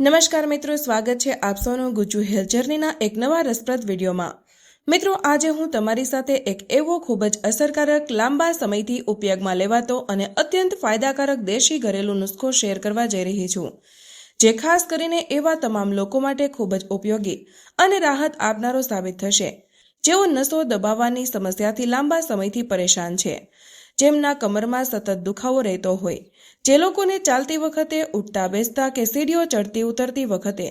નમસ્કાર મિત્રો, સ્વાગત છે આપ સૌનું ગુજ્જુ હેલ્થ જર્નીના એક નવા રસપ્રદ વિડીયોમાં। મિત્રો, આજે હું તમારી સાથે એક એવો ખૂબ જ અસરકારક, લાંબા સમયથી ઉપયોગમાં લેવાતો અને અત્યંત ફાયદાકારક દેશી ઘરેલું નુસ્ખો શેર કરવા જઈ રહી છું, જે ખાસ કરીને એવા તમામ લોકો માટે ખૂબ જ ઉપયોગી અને રાહત આપનારો સાબિત થશે જેઓ નસો દબાવવાની સમસ્યાથી લાંબા સમયથી પરેશાન છે, જેમના કમરમાં સતત દુખાવો રહેતો હોય, જે લોકોને ચાલતી વખતે, ઉઠતા બેસતા કે સીડીઓ ચડતી ઉતરતી વખતે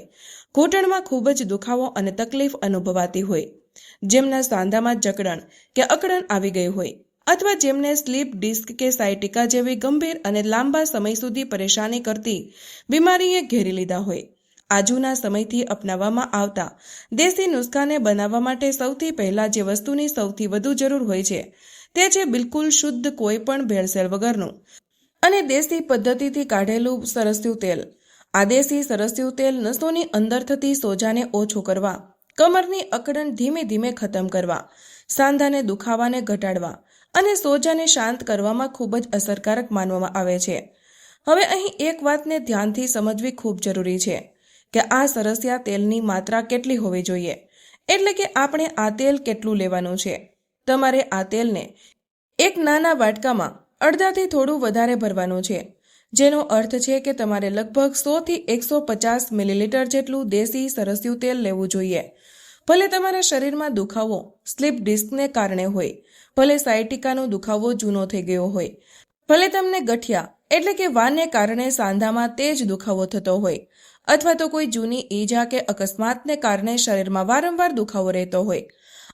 ઘૂંટણમાં ખૂબ જ દુખાવો અને તકલીફ અનુભવાતી હોય, જેમના સાંધામાં જકડણ કે અકડણ આવી ગઈ હોય, અથવા જેમને સ્લીપ ડિસ્ક કે સાયટિકા જેવી ગંભીર અને લાંબા સમય સુધી પરેશાની કરતી બીમારીએ ઘેરી લીધા હોય। આ જૂના સમયથી અપનાવવામાં આવતા દેશી નુસ્ખાને બનાવવા માટે સૌથી પહેલા જે વસ્તુની સૌથી વધુ જરૂર હોય છે તે છે બિલકુલ શુદ્ધ, કોઈ પણ ભેળસેળ વગરનું અને દેશી પદ્ધતિથી કાઢેલું સરસ્યું તેલ। આ દેશી સરસ્યું તેલ નસોની અંદર થતી સોજાને ઓછો કરવા, કમરની અકડન ધીમે ધીમે ખતમ કરવા, સાંધાને દુખાવાને ઘટાડવા અને સોજાને શાંત કરવામાં ખૂબ જ અસરકારક માનવામાં આવે છે। હવે અહીં એક વાતને ધ્યાનથી સમજવી ખૂબ જરૂરી છે કે આ સરસિયા તેલની માત્રા કેટલી હોવી જોઈએ, એટલે કે આપણે આ તેલ કેટલું લેવાનું છે। તમારે આ તેલને એક નાના વાટકામાં અડધાથી થોડું વધારે ભરવાનું છે, જેનો અર્થ છે કે તમારે લગભગ 100 થી 150 મિલીલીટર જેટલું દેશી સરસ્યું તેલ લેવું જોઈએ। ભલે તમારા શરીરમાં દુખાવો સ્લીપ ડિસ્કને કારણે હોય, ભલે સાયટિકાનો દુખાવો જૂનો થઈ ગયો હોય, ભલે તમને ગઠિયા એટલે કે વાને કારણે સાંધામાં તેજ દુખાવો થતો હોય, અથવા તો કોઈ જૂની ઈજા કે અકસ્માતને કારણે શરીરમાં વારંવાર દુખાવો રહેતો હોય,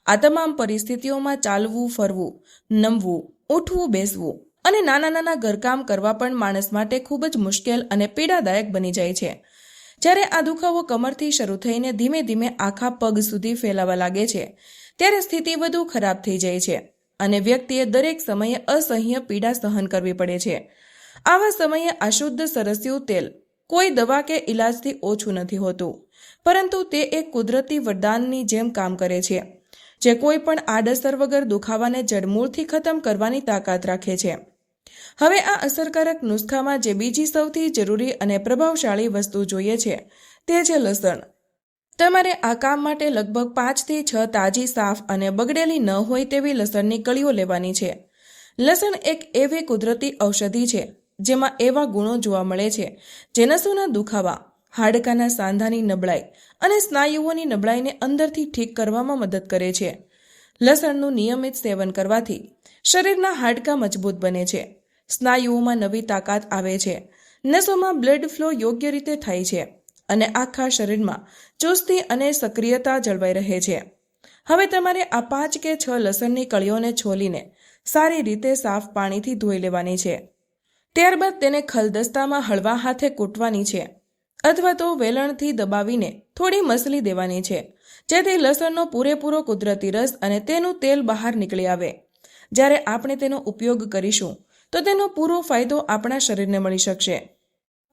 આ તમામ પરિસ્થિતિઓમાં ચાલવું, ફરવું, નમવું, ઉઠવું, બેસવું અને નાના નાના ઘરકામ કરવા પણ માણસ માટે ખૂબ જ મુશ્કેલ અને પીડાદાયક બની જાય છે। જ્યારે આ દુખાવો કમરથી શરૂ થઈને ધીમે ધીમે આખા પગ સુધી ફેલાવા લાગે છે, ત્યારે સ્થિતિ વધુ ખરાબ થઈ જાય છે અને વ્યક્તિએ દરેક સમયે અસહ્ય પીડા સહન કરવી પડે છે। આવા સમયે આ શુદ્ધ સરસ્યું તેલ કોઈ દવા કે ઇલાજથી ઓછું નથી હોતું, પરંતુ તે એક કુદરતી વરદાનની જેમ કામ કરે છે, જે કોઈ પણ આડઅસર વગર દુખાવાને જડમૂળથી ખતમ કરવાની તાકાત રાખે છે। હવે આ અસરકારક નુસ્ખામાં જે બીજી સૌથી જરૂરી અને પ્રભાવશાળી વસ્તુ જોઈએ છે તે છે લસણ। તમારે આ કામ માટે લગભગ 5 થી 6 તાજી, સાફ અને બગડેલી ન હોય તેવી લસણની કળીઓ લેવાની છે। લસણ એક એવી કુદરતી ઔષધિ છે જેમાં એવા ગુણો જોવા મળે છે જે નસોના દુખાવા, હાડકાના સાંધાની નબળાઈ અને સ્નાયુઓની નબળાઈને અંદરથી ઠીક કરવામાં મદદ કરે છે। લસણનું નિયમિત સેવન કરવાથી શરીરના હાડકાં મજબૂત બને છે, સ્નાયુઓમાં નવી તાકાત આવે છે, નસોમાં બ્લડ ફ્લો યોગ્ય રીતે થાય છે અને આખા શરીરમાં ચુસ્તી અને સક્રિયતા જળવાઈ રહે છે। હવે તમારે આ 5 કે 6 લસણની કળીઓને છોલીને સારી રીતે સાફ પાણીથી ધોઈ લેવાની છે। ત્યારબાદ તેને ખલદસ્તામાં હળવા હાથે કૂટવાની છે, અથવા તો વેલણથી દબાવીને થોડી મસલી દેવાની છે, જેથી લસણનો પૂરેપૂરો કુદરતી રસ અને તેનું તેલ બહાર નીકળી આવે। જ્યારે આપણે તેનો ઉપયોગ કરીશું તો તેનો પૂરો ફાયદો આપણા શરીરને મળી શકશે।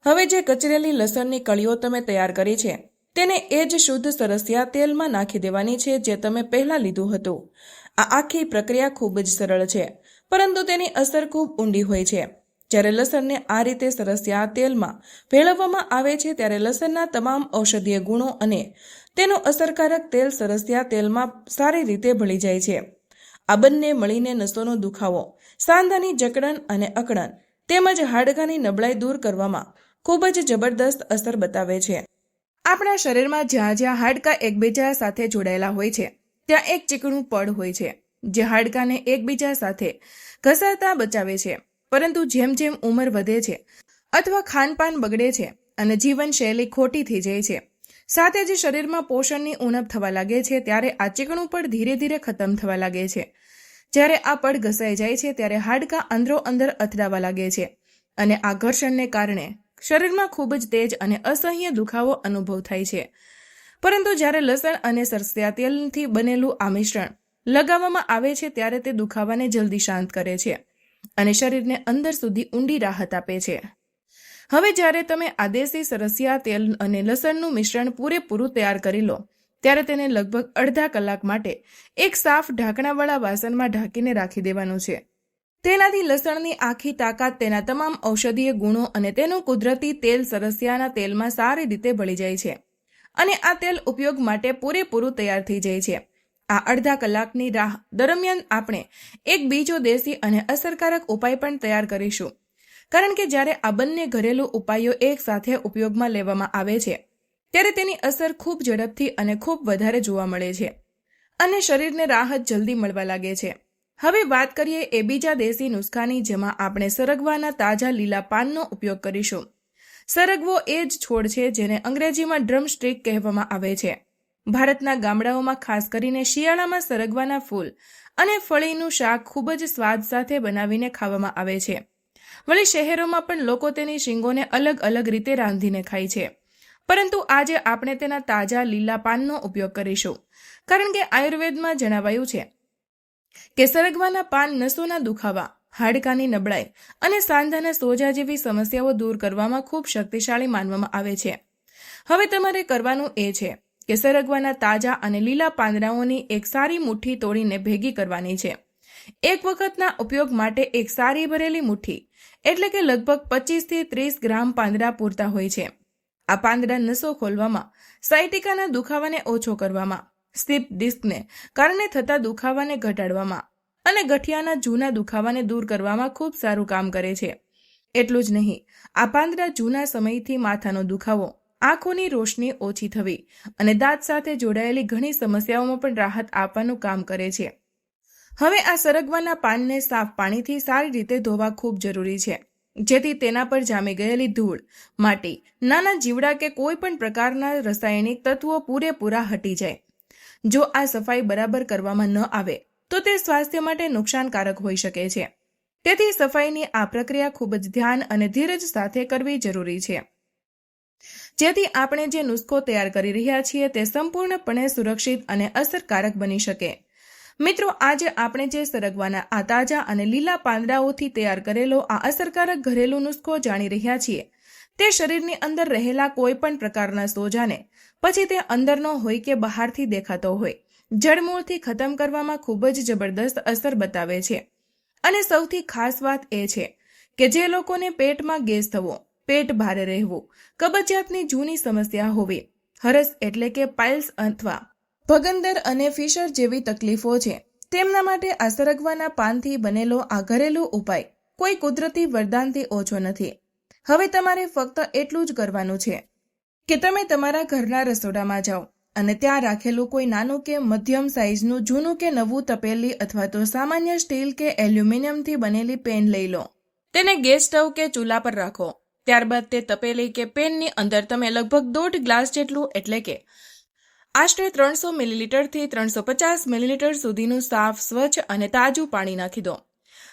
હવે જે કચરેલી લસણની કળીઓ તમે તૈયાર કરી છે તેને એ જ શુદ્ધ સરસિયા તેલમાં નાખી દેવાની છે જે તમે પહેલા લીધું હતું। આ આખી પ્રક્રિયા ખૂબ જ સરળ છે, પરંતુ તેની અસર ખૂબ ઊંડી હોય છે। જ્યારે લસણને આ રીતે સરસિયા તેલમાં ભેળવવામાં આવે છે ત્યારે લસણના તમામ ઔષધીય ગુણો અને તેનો અસરકારક તેલ સરસિયા તેલમાં સારી રીતે ભળી જાય છે। આ બંને મળીને નસોનો દુખાવો, સાંધાની જકડન અને અકડન તેમજ હાડકાની નબળાઈ દૂર કરવામાં ખૂબ જ જબરદસ્ત અસર બતાવે છે। આપણા શરીરમાં જ્યાં જ્યાં હાડકાં એકબીજા સાથે જોડાયેલા હોય છે ત્યાં એક ચીકણું પડ હોય છે જે હાડકાને એકબીજા સાથે ઘસાતા બચાવે છે, પરંતુ જેમ જેમ ઉંમર વધે છે અથવા ખાનપાન બગડે છે અને જીવનશૈલી ખોટી થઈ જાય છે, સાથે જ શરીરમાં પોષણની ઉણપ થવા લાગે છે, ત્યારે આ ચીકણું પડ ધીરે ધીરે ખતમ થવા લાગે છે। જ્યારે આ પડ ઘસાઈ જાય છે ત્યારે હાડકાં અંદરો અંદર અથડાવા લાગે છે અને આ ઘર્ષણને કારણે શરીરમાં ખૂબ જ તેજ અને અસહ્ય દુખાવો અનુભવ થાય છે। પરંતુ જ્યારે લસણ અને સરસિયા તેલથી બનેલું આ મિશ્રણ લગાવવામાં આવે છે ત્યારે તે દુખાવાને જલ્દી શાંત કરે છે અને શરીરને અંદર સુધી ઊંડી રાહત આપે છે। હવે જ્યારે તમે આ દેશી સરસિયા તેલ અને લસણનું મિશ્રણ પૂરેપૂરું તૈયાર કરી લો ત્યારે તેને લગભગ અડધા કલાક માટે એક સાફ ઢાંકણાવાળા વાસણમાં ઢાંકીને રાખી દેવાનું છે। તેનાથી લસણની આખી તાકાત, તેના તમામ ઔષધીય ગુણો અને તેનું કુદરતી તેલ સરસિયાના તેલમાં સારી રીતે ભળી જાય છે અને આ તેલ ઉપયોગ માટે પૂરેપૂરું તૈયાર થઈ જાય છે. આ અડધા કલાકની રાહ દરમિયાન આપણે એક બીજો દેશી અને અસરકારક ઉપાય પણ તૈયાર કરીશું, કારણ કે જ્યારે આ બંને ઘરેલું ઉપાયો એક સાથે ઉપયોગમાં લેવામાં આવે છે ત્યારે તેની અસર ખૂબ ઝડપથી અને ખૂબ વધારે જોવા મળે છે અને શરીરને રાહત જલ્દી મળવા લાગે છે. હવે વાત કરીએ એ બીજા દેશી નુસ્ખાની, જેમાં આપણે સરગવાના તાજા લીલા પાનનો ઉપયોગ કરીશું. સરગવો એ જ છોડ છે જેને અંગ્રેજીમાં ડ્રમસ્ટિક કહેવામાં આવે છે. ભારતના ગામડાઓમાં ખાસ કરીને શિયાળામાં સરગવાના ફૂલ અને ફળીનું શાક ખૂબ જ સ્વાદ સાથે બનાવીને ખાવામાં આવે છે. વળી શહેરોમાં પણ લોકો તેની શીંગોને અલગ અલગ રીતે રાંધીને ખાય છે, પરંતુ આજે આપણે તેના તાજા લીલા પાનનો ઉપયોગ કરીશું, કારણ કે આયુર્વેદમાં જણાવાયું છે કે સરગવાના પાન નસોના દુખાવા, હાડકાની નબળાઈ અને સાંધાના સોજા જેવી સમસ્યાઓ દૂર કરવામાં ખૂબ શક્તિશાળી માનવામાં આવે છે. હવે તમારે કરવાનું એ છે કે સરગવાના તાજા અને લીલા પાંદડાઓની એક સારી મુઠ્ઠી તોડીને ભેગી કરવાની છે. એક વખતના ઉપયોગ માટે એક સારી ભરેલી મુઠ્ઠી એટલે કે લગભગ 25 થી 30 ગ્રામ પાંદડા પૂરતા હોય છે. આ પાંદડા નસો ખોલવામાં, સાયટિકાના દુખાવાને ઓછો કરવામાં, સ્લીપ ડિસ્કને કારણે થતા દુખાવાને ઘટાડવામાં અને ગઠિયાના જૂના દુખાવાને દૂર કરવામાં ખૂબ સારું કામ કરે છે. એટલું જ નહીં, આ પાંદડા જૂના સમયથી માથાનો દુખાવો, આંખોની રોશની ઓછી થવી અને દાંત સાથે જોડાયેલી ઘણી સમસ્યાઓમાં પણ રાહત આપવાનું કામ કરે છે. હવે આ સરગવાના પાનને સાફ પાણીથી સારી રીતે ધોવા ખૂબ જરૂરી છે, જેથી તેના પર જામી ગયેલી ધૂળ, માટી, નાના જીવડા કે કોઈ પણ પ્રકારના રાસાયણિક તત્વો પૂરેપૂરા હટી જાય. જો આ સફાઈ બરાબર કરવામાં ન આવે તો તે સ્વાસ્થ્ય માટે નુકસાનકારક હોઈ શકે છે. તેથી સફાઈની આ પ્રક્રિયા ખૂબ જ ધ્યાન અને ધીરજ સાથે કરવી જરૂરી છે, જેથી આપણે જે નુસ્ખો તૈયાર કરી રહ્યા છીએ તે સંપૂર્ણપણે સુરક્ષિત અને અસરકારક બની શકે. મિત્રો, આજે આપણે જે સરગવાના આ તાજા અને લીલા પાંદડાઓથી તૈયાર કરેલો આ અસરકારક ઘરેલું નુસ્ખો જાણી રહ્યા છીએ, તે શરીરની અંદર રહેલા કોઈ પણ પ્રકારના સોજાને, પછી તે અંદરનો હોય કે બહારથી દેખાતો હોય, જડમૂળથી ખતમ કરવામાં ખૂબ જ જબરદસ્ત અસર બતાવે છે. અને સૌથી ખાસ વાત એ છે કે જે લોકોને પેટમાં ગેસ થવો, પેટ ભારે રહેવું, કબજિયાતની જૂની સમસ્યા હોવી, હરસ એટલે કે પાઇલ્સ અથવા ભગંદર અને ફિશર જેવી તકલીફો છે, તેમના માટે આ સરગવાના પાનથી બનેલો આ ઘરેલું ઉપાય કોઈ કુદરતી વરદાનથી ઓછો નથી. હવે તમારે ફક્ત એટલું જ કરવાનું છે કે તમે તમારા ઘરના રસોડામાં જાઓ અને ત્યાં રાખેલું કોઈ નાનું કે મધ્યમ સાઇઝનું જૂનું કે નવું તપેલી અથવા તો સામાન્ય સ્ટીલ કે એલ્યુમિનિયમથી બનેલી પેન લઈ લો. તેને ગેસ સ્ટવ કે ચૂલા પર રાખો. ત્યારબાદ તે તપેલી કે પેનની અંદર તમે લગભગ 1.5 ગ્લાસ જેટલું એટલે કે આશરે 300 મિલીલીટરથી 350 મિલીલીટર સુધીનું સાફ, સ્વચ્છ અને તાજું પાણી નાખી દો.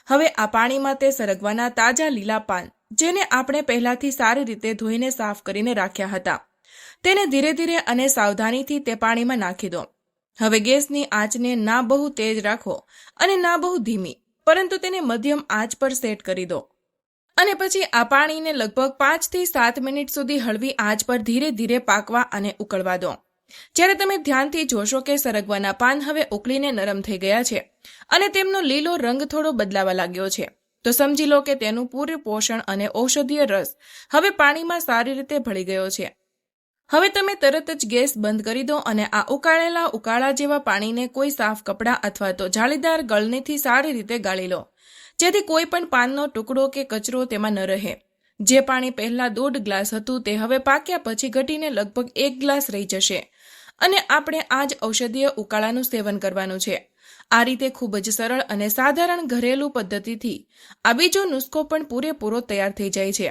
હવે આ પાણીમાં તે સરગવાના તાજા લીલા પાન, જેને આપણે પહેલાથી સારી રીતે ધોઈને સાફ કરીને રાખ્યા હતા, તેને ધીરે ધીરે અને સાવધાનીથી તે પાણીમાં નાખી દો. હવે ગેસની આંચને ના બહુ તેજ રાખો અને ના બહુ ધીમી, પરંતુ તેને મધ્યમ આંચ પર સેટ કરી દો. અને પછી આ પાણીને લગભગ 5 થી 7 મિનિટ સુધી હળવી આંચ પર ધીરે ધીરે પાકવા અને ઉકળવા દો. જ્યારે તમે ધ્યાનથી જોશો કે સરગવાના પાન હવે ઉકળીને નરમ થઈ ગયા છે અને તેમનો લીલો રંગ થોડો બદલાવા લાગ્યો છે, તો સમજી લો કે તેનું પૂરું પોષણ અને ઔષધીય રસ હવે પાણીમાં સારી રીતે ભળી ગયો છે. હવે તમે તરત જ ગેસ બંધ કરી દો અને આ ઉકાળા જેવા પાણીને કોઈ સાફ કપડાં અથવા તો જાળીદાર ગળણીથી સારી રીતે ગાળી લો, જેથી કોઈ પણ પાનનો ટુકડો કે કચરો તેમાં ન રહે. જે પાણી પહેલા 1.5 ગ્લાસ હતું તે હવે પાક્યા પછી ઘટીને લગભગ 1 ગ્લાસ રહી જશે અને આપણે આ જ ઔષધીય ઉકાળાનું સેવન કરવાનું છે. આ રીતે ખૂબ જ સરળ અને સાધારણ ઘરેલું પદ્ધતિથી આ બીજો નુસ્ખો પણ પૂરેપૂરો તૈયાર થઈ જાય છે.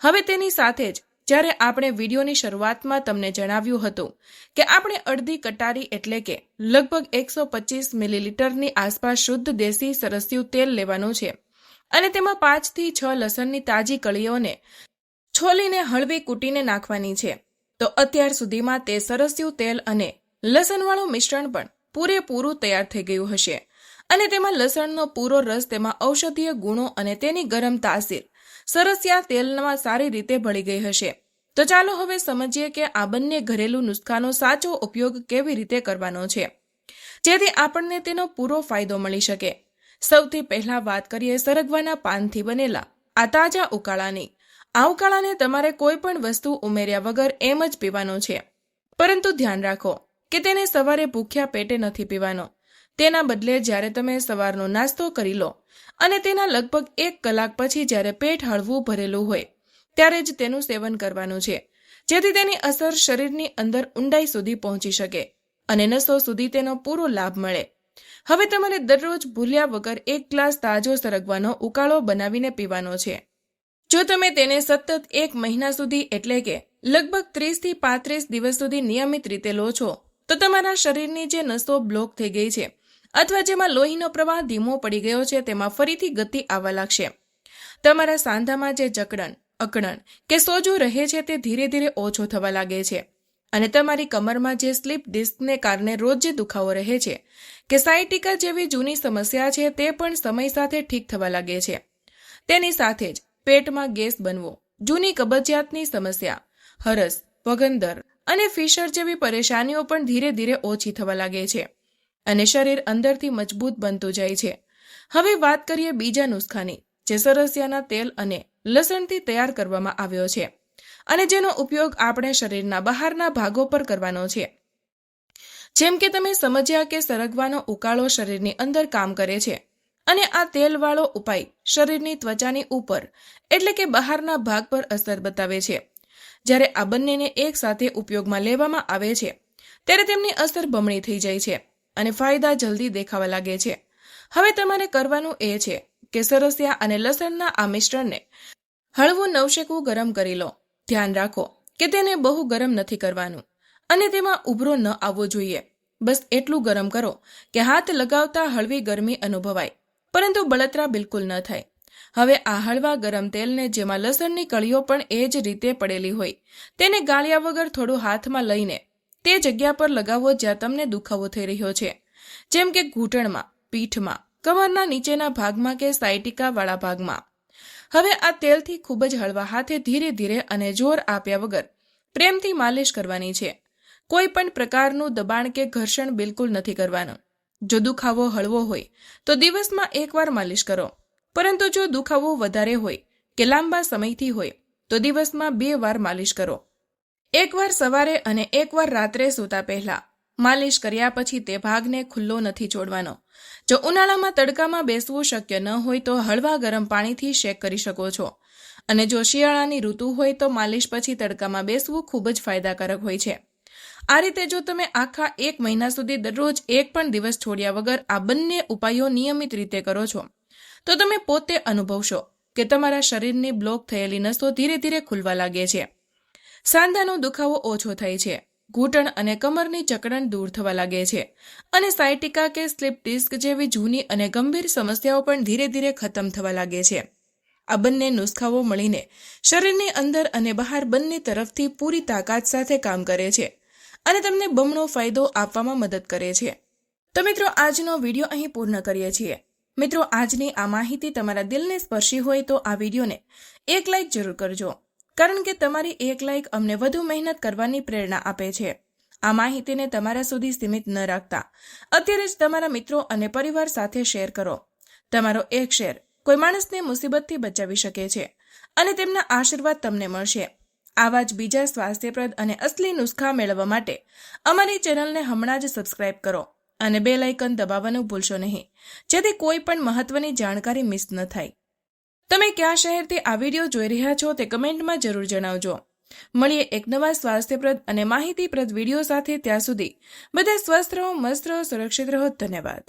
હવે તેની સાથે જ જ્યારે આપણે વિડીયોની શરૂઆતમાં તમને જણાવ્યું હતું કે આપણે અડધી કટારી એટલે કે લગભગ 125 મિલીલીટરની આસપાસ શુદ્ધ દેશી સરસ્યું તેલ લેવાનું છે અને તેમાં 5 થી 6 લસણની તાજી કળીઓને છોલીને હળવી કૂટીને નાખવાની છે, તો અત્યાર સુધીમાં તે સરસ્યું તેલ અને લસણવાળું મિશ્રણ પણ પૂરેપૂરું તૈયાર થઈ ગયું હશે અને તેમાં લસણનો પૂરો રસ, તેમાં ઔષધીય ગુણો અને તેની ગરમ તાસીર સરસિયા તેલમાં સારી રીતે ભળી ગઈ હશે. તો ચાલો હવે સમજીએ કે આ બંને ઘરેલું નુસ્ખાનો સાચો ઉપયોગ કેવી રીતે કરવાનો છે, જેથી આપણને તેનો પૂરો ફાયદો મળી શકે. સૌથી પહેલા વાત કરીએ સરગવાના પાનથી બનેલા આ તાજા ઉકાળાની. આ ઉકાળાને તમારે કોઈ પણ વસ્તુ ઉમેર્યા વગર એમ જ પીવાનો છે. પરંતુ ધ્યાન રાખો કે તેને સવારે ભૂખ્યા પેટે નથી પીવાનો. તેના બદલે જ્યારે તમે સવારનો નાસ્તો કરી લો અને તેના લગભગ 1 કલાક પછી જ્યારે પેટ હળવું ભરેલું હોય ત્યારે જ તેનું સેવન કરવાનું છે, જેથી તેની અસર શરીરની અંદર ઊંડાઈ સુધી પહોંચી શકે અને નસો સુધી તેનો પૂરો લાભ મળે. હવે તમારે દરરોજ ભૂલ્યા વગર 1 ગ્લાસ તાજો સરગવાનો ઉકાળો બનાવીને પીવાનો છે. જો તમે તેને સતત 1 મહિના સુધી એટલે કે લગભગ 30 થી 35 દિવસ સુધી નિયમિત રીતે લો છો તો તમારા શરીરની જે નસો બ્લોક થઈ ગઈ છે અથવા જેમાં લોહીનો પ્રવાહ ધીમો પડી ગયો છે તેમાં ફરીથી ગતિ આવવા લાગશે. તમારા સાંધામાં જે જકડન, અકડન કે સોજો રહે છે તે ધીરે ધીરે ઓછો થવા લાગે છે અને તમારી કમરમાં જે સ્લીપ ડિસ્કને કારણે રોજ જે દુખાવો રહે છે કે સાયટિકા જેવી જૂની સમસ્યા છે તે પણ સમય સાથે ઠીક થવા લાગે છે. તેની સાથે જ પેટમાં ગેસ બનવો, જૂની કબજિયાતની સમસ્યા, હરસ, વગંદર અને ફિશર જેવી પરેશાનીઓ પણ ધીરે ધીરે ઓછી થવા લાગે છે અને શરીર અંદરથી મજબૂત બનતું જાય છે. હવે વાત કરીએ બીજા નુસ્ખાની, જે સરસિયાના તેલ અને લસણથી તૈયાર કરવામાં આવ્યો છે અને જેનો ઉપયોગ આપણે શરીરના બહારના ભાગો પર કરવાનો છે. જેમ કે તમે સમજ્યા કે સરગવાનો ઉકાળો શરીરની અંદર કામ કરે છે અને આ તેલવાળો ઉપાય શરીરની ત્વચાની ઉપર એટલે કે બહારના ભાગ પર અસર બતાવે છે. જ્યારે આ બંનેને એક સાથે ઉપયોગમાં લેવામાં આવે છે ત્યારે તેમની અસર બમણી થઈ જાય છે અને ફાયદા જલ્દી દેખાવા લાગે છે. હવે તમારે કરવાનું એ છે કે સરસિયા અને લસણના આ મિશ્રણને હળવું નવશેકું ગરમ કરી લો. ધ્યાન રાખો કે તેને બહુ ગરમ નથી કરવાનું અને તેમાં ઉભરો ન આવવો જોઈએ. બસ એટલું ગરમ કરો કે હાથ લગાવતા હળવી ગરમી અનુભવાય, પરંતુ બળતરા બિલકુલ ન થાય. હવે આ હળવા ગરમ તેલને, જેમાં લસણની કળીઓ પણ એ જ રીતે પડેલી હોય, તેને ગાળ્યા વગર થોડું હાથમાં લઈને તે જગ્યા પર લગાવો જ્યાં તમને દુખાવો થઈ રહ્યો છે, જેમ કે ઘૂંટણમાં, પીઠમાં, કમરના નીચેના ભાગમાં કે સાયટિકાવાળા ભાગમાં. હવે આ તેલથી ખૂબ જ હળવા હાથે ધીરે ધીરે અને જોર આપ્યા વગર પ્રેમથી માલિશ કરવાની છે. કોઈ પણ પ્રકારનું દબાણ કે ઘર્ષણ બિલકુલ નથી કરવાનું. જો દુખાવો હળવો હોય તો દિવસમાં 1 વાર માલિશ કરો, પરંતુ જો દુખાવો વધારે હોય કે લાંબા સમયથી હોય તો દિવસમાં 2 વાર માલિશ કરો. 1 વાર સવારે અને 1 વાર રાત્રે સૂતા પહેલા. માલિશ કર્યા પછી તે ભાગને ખુલ્લો નથી છોડવાનો. જો ઉનાળામાં તડકામાં બેસવું શક્ય ન હોય તો હળવા ગરમ પાણીથી શેક કરી શકો છો અને જો શિયાળાની ઋતુ હોય તો માલિશ પછી તડકામાં બેસવું ખૂબ જ ફાયદાકારક હોય છે. આ રીતે જો તમે આખા 1 મહિના સુધી દરરોજ 1 પણ દિવસ છોડ્યા વગર આ બંને ઉપાયો નિયમિત રીતે કરો છો તો તમે પોતે અનુભવશો કે તમારા શરીરની બ્લોક થયેલી નસો ધીરે ધીરે ખુલવા લાગે છે. સાંધાનો દુખાવો ઓછો થાય છે, ઘૂંટણ અને કમરની જકડન દૂર થવા લાગે છે અને સાયટિકા કે સ્લીપ ડિસ્ક જેવી જૂની અને ગંભીર સમસ્યાઓ પણ ધીરે ધીરે ખતમ થવા લાગે છે. આ બંને નુસ્ખાઓ મળીને શરીરની અંદર અને બહાર બંને તરફથી પૂરી તાકાત સાથે કામ કરે છે અને તમને બમણો ફાયદો આપવામાં મદદ કરે છે. તો મિત્રો, આજનો વિડીયો અહીં પૂર્ણ કરીએ છીએ. મિત્રો, આજની આ માહિતી તમારા દિલને સ્પર્શી હોય તો આ વિડીયોને 1 લાઇક જરૂર કરજો, કારણ કે તમારી 1 લાઇક અમને વધુ મહેનત કરવાની પ્રેરણા આપે છે. આ માહિતીને તમારા સુધી સીમિત ન રાખતા અત્યારે જ તમારા મિત્રો અને પરિવાર સાથે શેર કરો. તમારો એક શેર કોઈ માણસને મુસીબતથી બચાવી શકે છે અને તેમના આશીર્વાદ તમને મળશે. આવા જ બીજા સ્વાસ્થ્યપ્રદ અને અસલી નુસ્ખા મેળવવા માટે અમારી ચેનલને હમણાં જ સબસ્ક્રાઇબ કરો અને બેલ આઇકન દબાવવાનું ભૂલશો નહીં, જેથી કોઈ પણ મહત્વની જાણકારી મિસ ન થાય. તમે કયા શહેરથી આ વિડીયો જોઈ રહ્યા છો તે કમેન્ટમાં જરૂર જણાવજો. મળીએ એક નવા સ્વાસ્થ્યપ્રદ અને માહિતીપ્રદ વિડીયો સાથે. ત્યાં સુધી બધા સ્વસ્થ રહો, મસ્ત રહો, સુરક્ષિત રહો. ધન્યવાદ.